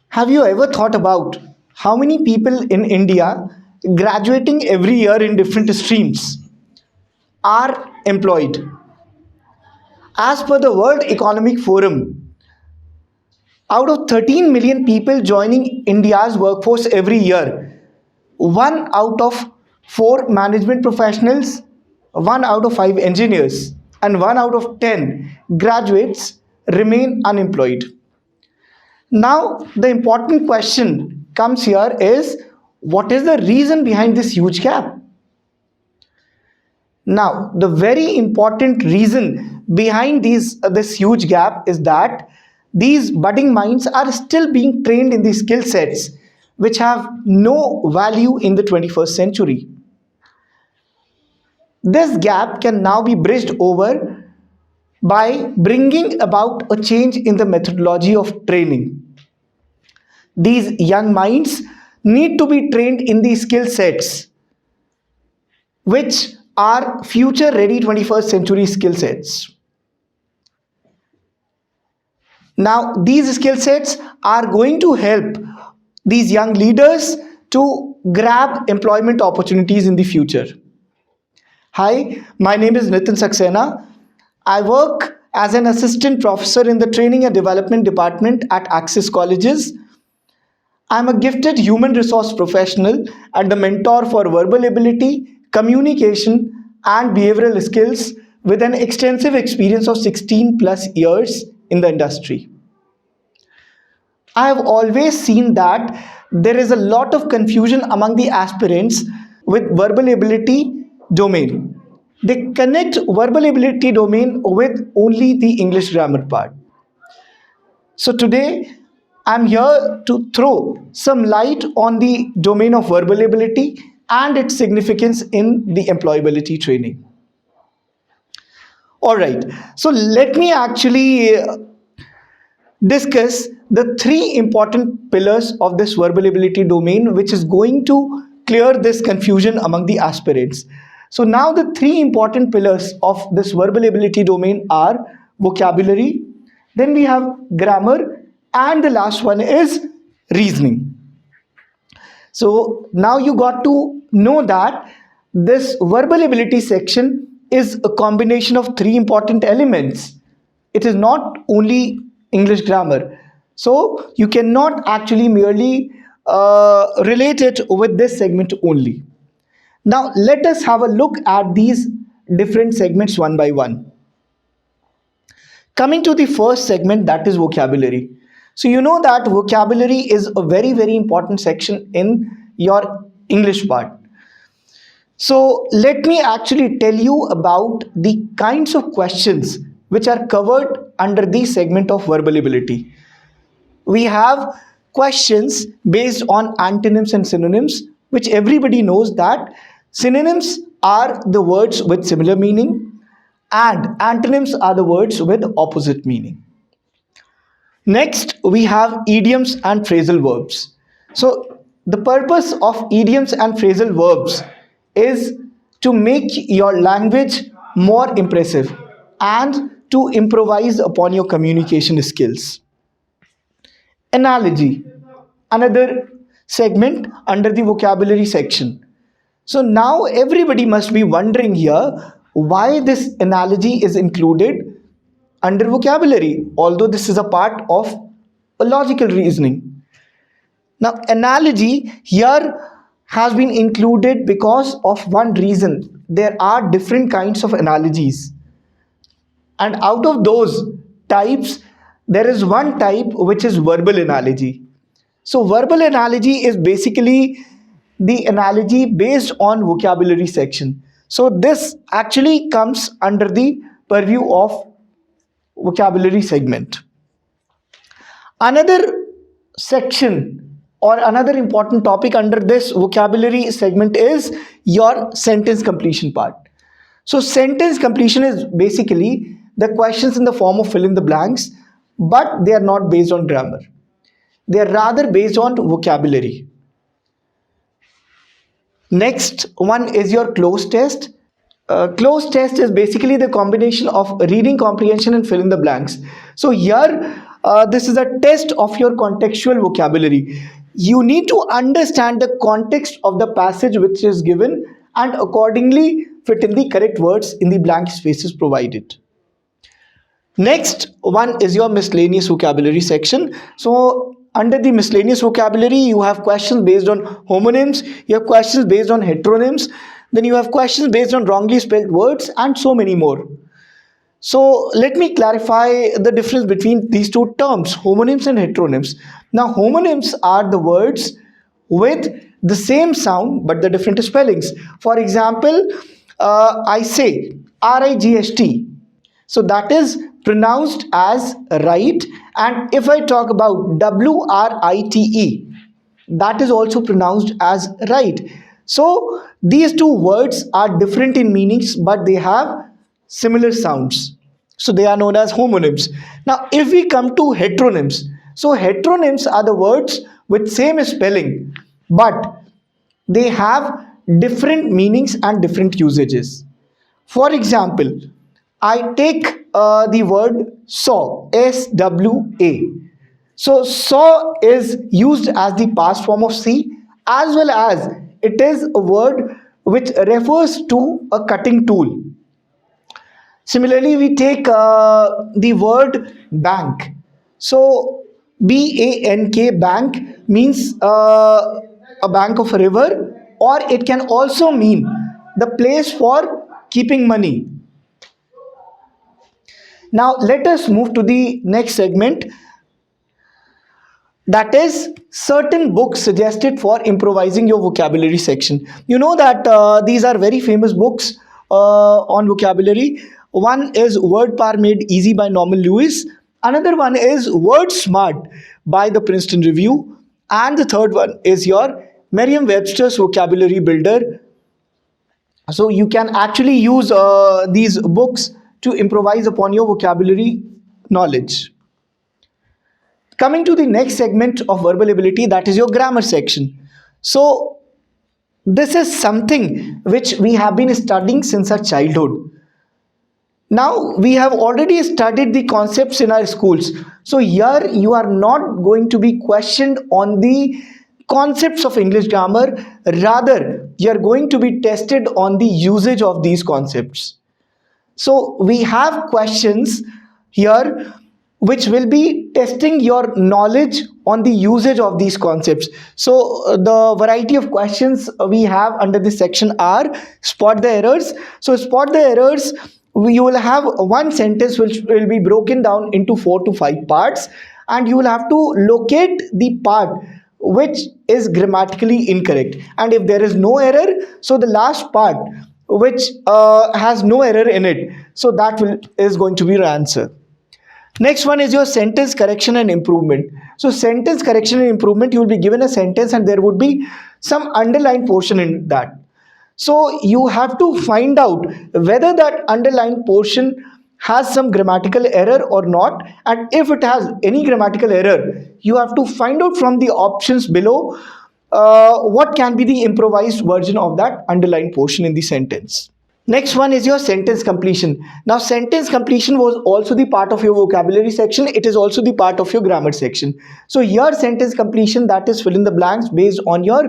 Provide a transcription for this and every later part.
Have you ever thought about how many people in India graduating every year in different streams are employed? As per the World Economic Forum, out of 13 million people joining India's workforce every year, 1 out of 4 management professionals, 1 out of 5 engineers, and 1 out of 10 graduates remain unemployed. Now, the important question comes here is, what is the reason behind this huge gap? Now, the very important reason behind this huge gap is that these budding minds are still being trained in these skill sets which have no value in the 21st century. This gap can now be bridged over by bringing about a change in the methodology of training. These young minds need to be trained in these skill sets which are future ready 21st century skill sets. Now, these skill sets are going to help these young leaders to grab employment opportunities in the future. Hi, my name is Nitin Saxena. I work as an assistant professor in the Training and Development Department at Access Colleges. I'm a gifted human resource professional and a mentor for verbal ability, communication, and behavioral skills with an extensive experience of 16 plus years in the industry. I have always seen that there is a lot of confusion among the aspirants with verbal ability domain. They connect verbal ability domain with only the English grammar part. So today I'm here to throw some light on the domain of verbal ability and its significance in the employability training. All right, so let me actually discuss the 3 important pillars of this verbal ability domain, which is going to clear this confusion among the aspirants. So now the 3 important pillars of this verbal ability domain are vocabulary, then we have grammar, and the last one is reasoning. So now you got to know that this verbal ability section is a combination of 3 important elements. It is not only English grammar. So you cannot actually merely relate it with this segment only. Now let us have a look at these different segments one by one. Coming to the first segment, that is vocabulary. So you know that vocabulary is a very important section in your English part. So let me actually tell you about the kinds of questions which are covered under the segment of verbal ability. We have questions based on antonyms and synonyms, which everybody knows that synonyms are the words with similar meaning and antonyms are the words with opposite meaning. Next, we have idioms and phrasal verbs. So the purpose of idioms and phrasal verbs is to make your language more impressive and to improvise upon your communication skills. Analogy, another segment under the vocabulary section. So now everybody must be wondering here why this analogy is included under vocabulary, although this is a part of a logical reasoning. Now analogy here has been included because of one reason. There are different kinds of analogies, and out of those types there is one type which is verbal analogy. So verbal analogy is basically the analogy based on vocabulary section. So this actually comes under the purview of vocabulary segment. Another section or another important topic under this vocabulary segment is your sentence completion part. So sentence completion is basically the questions in the form of fill in the blanks, but they are not based on grammar. They are rather based on vocabulary. Next one is your cloze test. Cloze test is basically the combination of reading comprehension and fill in the blanks. So here This is a test of your contextual vocabulary. You need to understand the context of the passage which is given and accordingly fit in the correct words in the blank spaces provided. Next one is your miscellaneous vocabulary section. So under the miscellaneous vocabulary, you have questions based on homonyms, you have questions based on heteronyms, then you have questions based on wrongly spelled words, and so many more. So let me clarify the difference between these two terms, homonyms and heteronyms. Now, homonyms are the words with the same sound but the different spellings. For example, I say RIGST. So that is pronounced as right. And if I talk about WRITE, that is also pronounced as right. So these two words are different in meanings, but they have similar sounds. So they are known as homonyms. Now, if we come to heteronyms, so heteronyms are the words with same spelling, but they have different meanings and different usages. For example, I take the word saw, SWA. So saw is used as the past form of see, as well as it is a word which refers to a cutting tool. Similarly, we take the word bank. So BANK, bank, means a bank of a river, or it can also mean the place for keeping money. Now let us move to the next segment, that is certain books suggested for improvising your vocabulary section. You know that these are very famous books on vocabulary. One is Word Power Made Easy by Norman Lewis, another one is Word Smart by the Princeton Review, and the third one is your Merriam-Webster's Vocabulary Builder. So you can actually use these books to improvise upon your vocabulary knowledge. Coming to the next segment of verbal ability, that is your grammar section. So this is something which we have been studying since our childhood. Now we have already studied the concepts in our schools. So here you are not going to be questioned on the concepts of English grammar, rather you are going to be tested on the usage of these concepts. So we have questions here which will be testing your knowledge on the usage of these concepts. So the variety of questions we have under this section are spot the errors. So spot the errors, you will have one sentence which will be broken down into 4 to 5 parts, and you will have to locate the part which is grammatically incorrect, and if there is no error, so the last part which has no error in it, so that is going to be your answer. Next one is your sentence correction and improvement. So sentence correction and improvement, you will be given a sentence and there would be some underlined portion in that. So you have to find out whether that underlined portion has some grammatical error or not, and if it has any grammatical error, you have to find out from the options below what can be the improvised version of that underlined portion in the sentence. Next one is your sentence completion. Now sentence completion was also the part of your vocabulary section. It is also the part of your grammar section. So your sentence completion, that is fill in the blanks based on your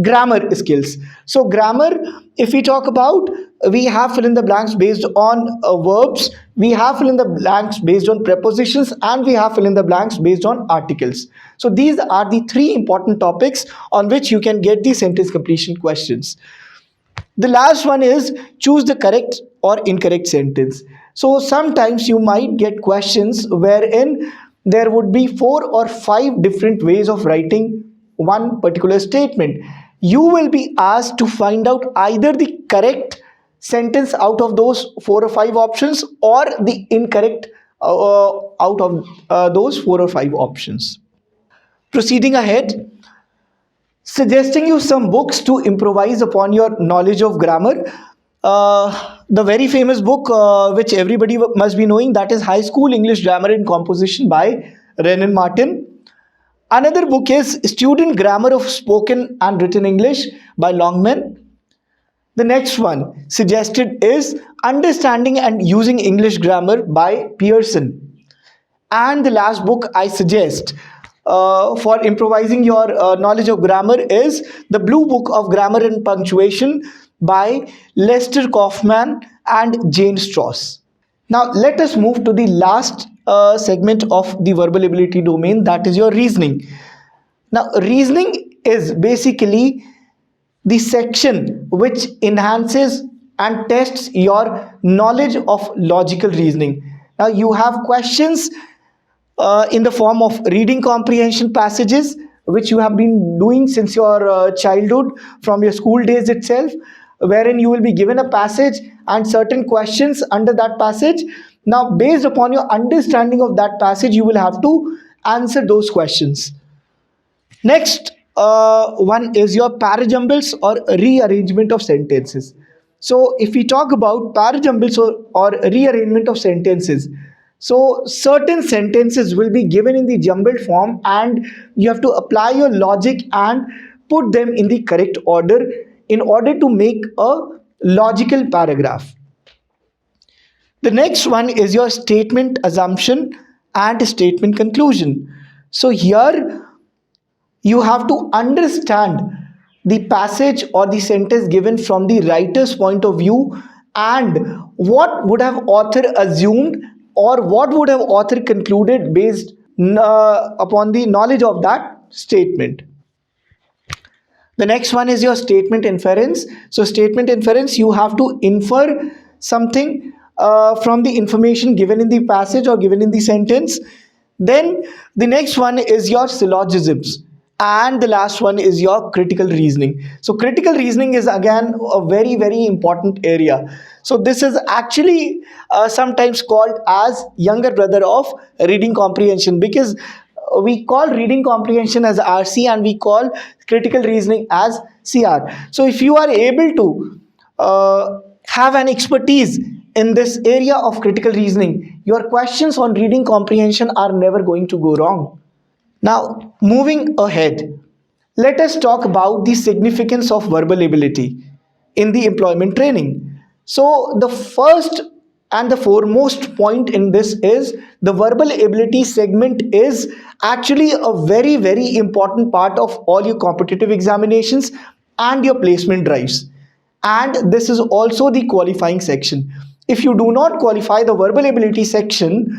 grammar skills. So grammar, if we talk about, we have fill in the blanks based on verbs, we have fill in the blanks based on prepositions, and we have fill in the blanks based on articles. So these are the three important topics on which you can get the sentence completion questions. The last one is choose the correct or incorrect sentence. So sometimes you might get questions wherein there would be 4 or 5 different ways of writing one particular statement. You will be asked to find out either the correct sentence out of those 4 or 5 options, or the incorrect out of those 4 or 5 options. Proceeding ahead, suggesting you some books to improvise upon your knowledge of grammar. The very famous book which everybody must be knowing, that is High School English Grammar and Composition by Renan Martin. Another book is Student Grammar of Spoken and Written English by Longman. The next one suggested is Understanding and Using English Grammar by Pearson. And the last book I suggest for improvising your knowledge of grammar is The Blue Book of Grammar and Punctuation by Lester Kaufman and Jane Strauss. Now, let us move to the last segment of the verbal ability domain, that is your reasoning. Now, reasoning is basically the section which enhances and tests your knowledge of logical reasoning. Now, you have questions in the form of reading comprehension passages, which you have been doing since your childhood, from your school days itself, wherein you will be given a passage and certain questions under that passage. Now, based upon your understanding of that passage, you will have to answer those questions. Next one is your parajumbles or rearrangement of sentences. So if we talk about parajumbles or rearrangement of sentences, so certain sentences will be given in the jumbled form and you have to apply your logic and put them in the correct order in order to make a logical paragraph. The next one is your statement assumption and statement conclusion. So here you have to understand the passage or the sentence given from the writer's point of view and what would have author assumed or what would have author concluded based upon the knowledge of that statement. The next one is your statement inference. So statement inference, you have to infer something from the information given in the passage or given in the sentence. Then the next one is your syllogisms. And the last one is your critical reasoning. So critical reasoning is again a very, very important area. So this is actually sometimes called as younger brother of reading comprehension, because we call reading comprehension as RC and we call critical reasoning as CR. So if you are able to have an expertise in this area of critical reasoning, your questions on reading comprehension are never going to go wrong. Now, moving ahead, let us talk about the significance of verbal ability in the employment training. So, the first and the foremost point in this is the verbal ability segment is actually a very, very important part of all your competitive examinations and your placement drives. And this is also the qualifying section. If you do not qualify the verbal ability section,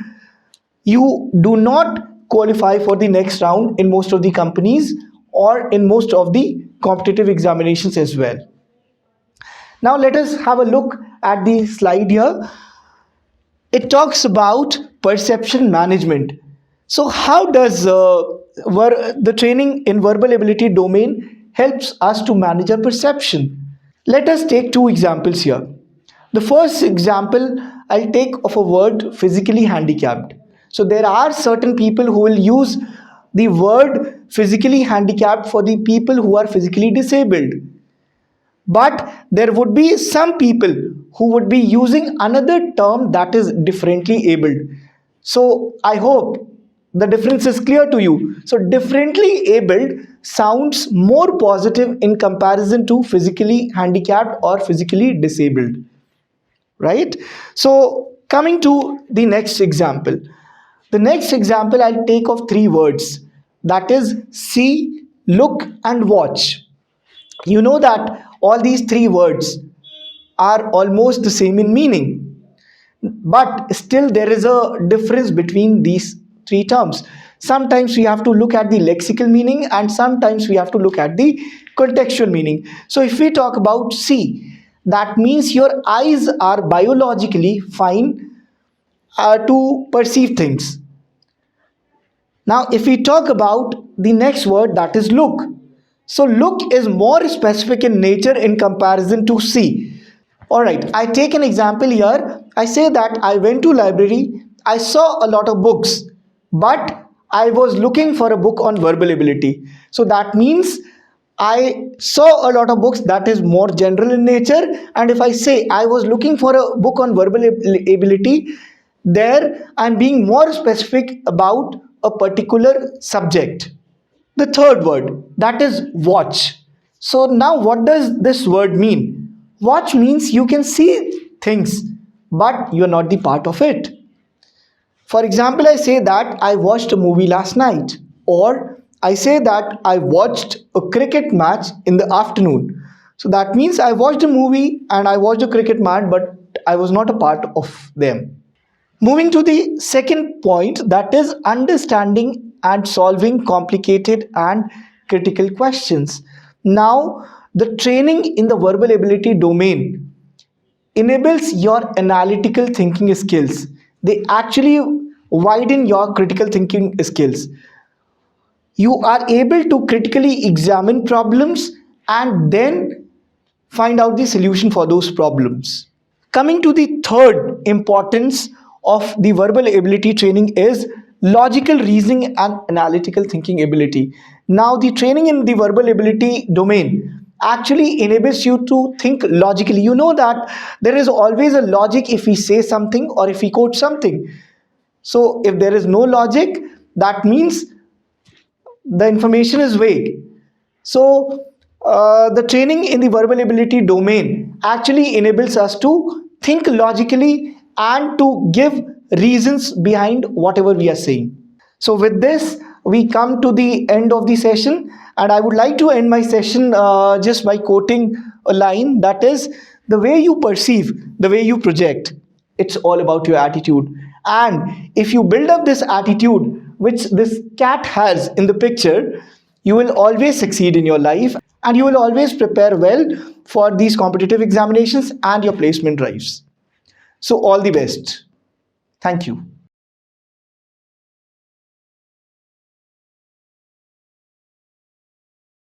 you do not qualify for the next round in most of the companies or in most of the competitive examinations as well. Now let us have a look at the slide here. It talks about perception management. So how does the training in verbal ability domain helps us to manage our perception? Let us take two examples here. The first example I'll take of a word physically handicapped. So there are certain people who will use the word physically handicapped for the people who are physically disabled. But there would be some people who would be using another term that is differently abled. So I hope the difference is clear to you. So differently abled sounds more positive in comparison to physically handicapped or physically disabled. Right? So coming to the next example. The next example I'll take of three words, that is see, look and watch. You know that all these three words are almost the same in meaning, but still there is a difference between these three terms. Sometimes we have to look at the lexical meaning and sometimes we have to look at the contextual meaning. So if we talk about see, that means your eyes are biologically fine to perceive things. Now, if we talk about the next word, that is look. So look is more specific in nature in comparison to see. Alright, I take an example here. I say that I went to library, I saw a lot of books, but I was looking for a book on verbal ability. So that means I saw a lot of books that is more general in nature, and if I say I was looking for a book on verbal ability, there I'm being more specific about a particular subject. The third word, that is watch. So now what does this word mean? Watch means you can see things, but you are not the part of it. For example, I say that I watched a movie last night, or I say that I watched a cricket match in the afternoon. So that means I watched a movie and I watched a cricket match, but I was not a part of them. Moving to the second point, that is understanding and solving complicated and critical questions. Now, the training in the verbal ability domain enables your analytical thinking skills. They actually widen your critical thinking skills. You are able to critically examine problems and then find out the solution for those problems. Coming to the third importance of the verbal ability training is logical reasoning and analytical thinking ability. Now, the training in the verbal ability domain actually enables you to think logically. You know that there is always a logic if we say something or if we quote something. So, if there is no logic, that means the information is vague. So, the training in the verbal ability domain actually enables us to think logically and to give reasons behind whatever we are saying. So, with this, we come to the end of the session, and I would like to end my session just by quoting a line, that is, the way you perceive, the way you project, it's all about your attitude. And if you build up this attitude, which this cat has in the picture, you will always succeed in your life and you will always prepare well for these competitive examinations and your placement drives. So, all the best. Thank you.